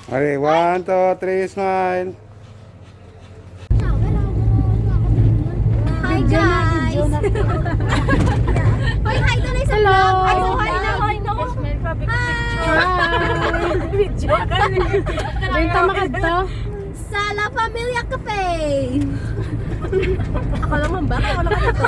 Okay, 1, 2, 3, smile. Hi guys! Hoy, hi to na isang vlog! Hi to, hi na, hi na! Hi! Video ka na. Dito makadto. Sa La Familia Café! Ako naman ba? Wala ka dito?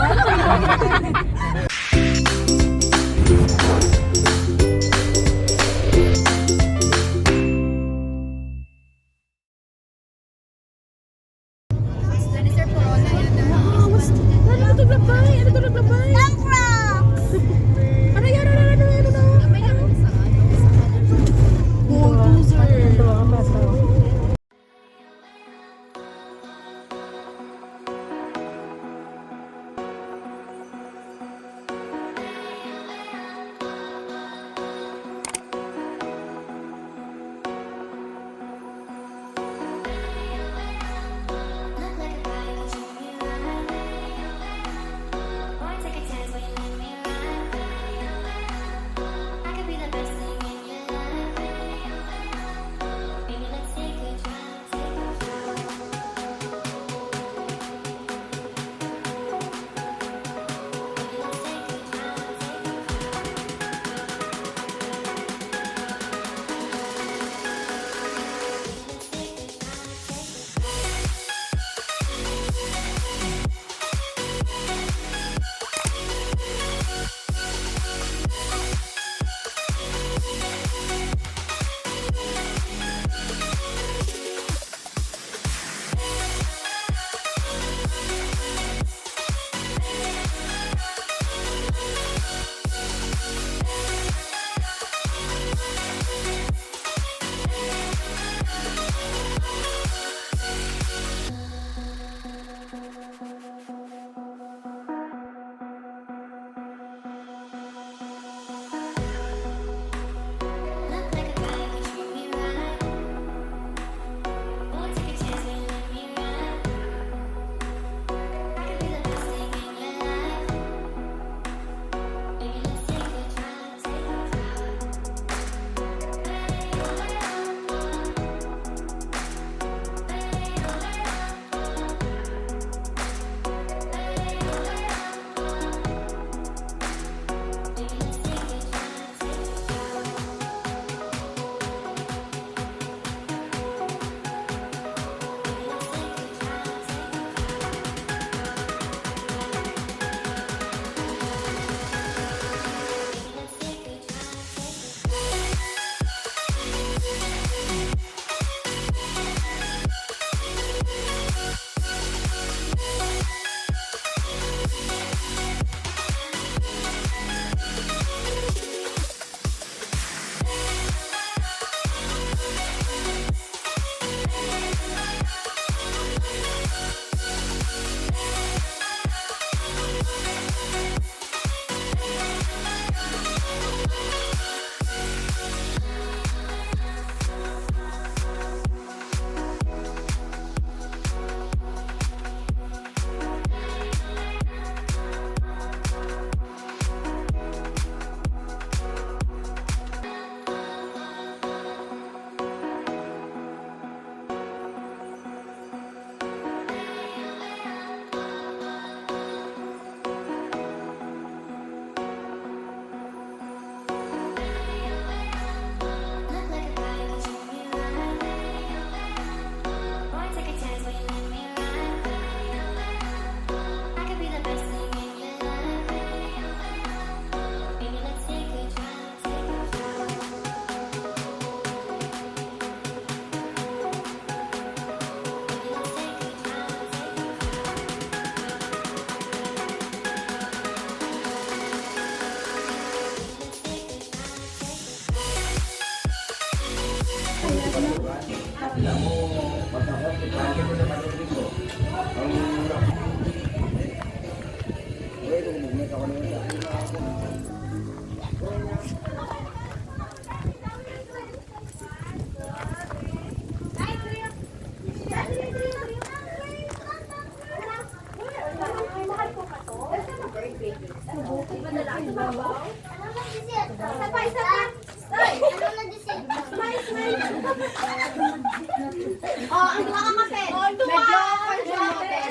Oh, ang duwa ka kape. Oh, ang duwa. Medyo kape.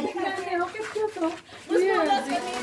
Mas mulas kami.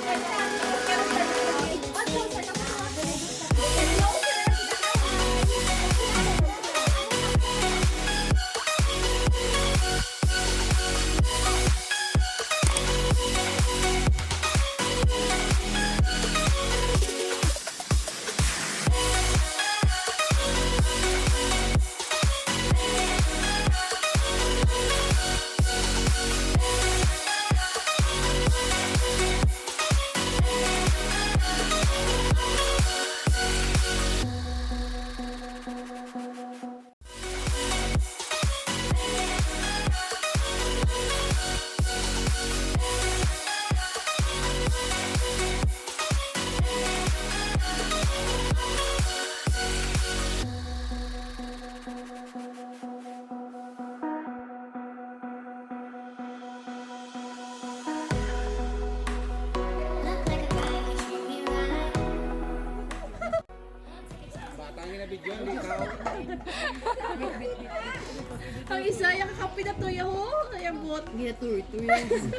Ang isa, yung kakapi na to yaho. Yung buot. Ginaturi-turi.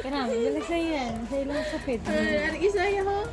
Karami, dalag sa yan. Sa ilang sapid. Ang isa yaho.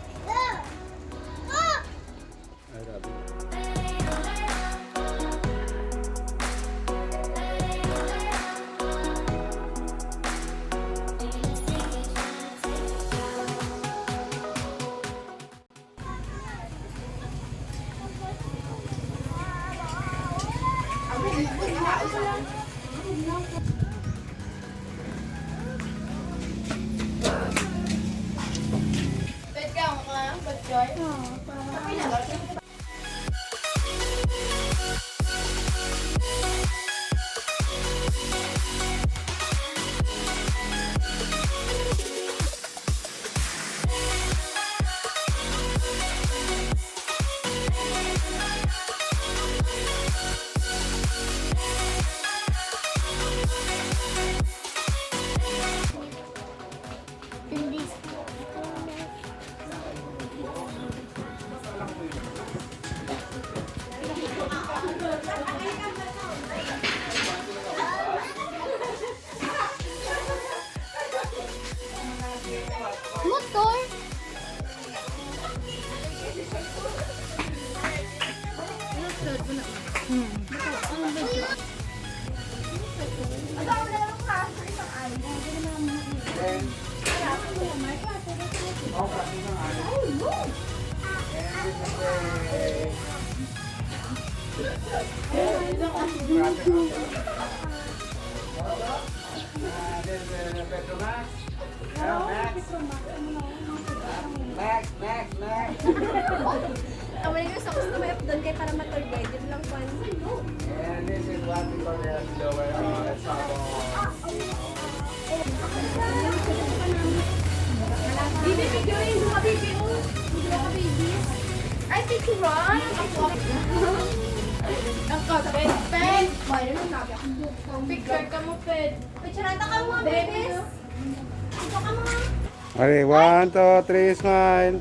Motor. Awalin ko sa gusto may updown kayo para ma-tour guide. Yun lang po. And this is what we call the lower Bibi, videoin mo ka, baby. Video ka, baby. Ay, picture Ron. Ang kapit. Ped. Bayan mo nabi ako. Picture ka mo, Ped. Picture ata ka mo, baby. Ito ka mo. Okay, 1, 2, 3, smile.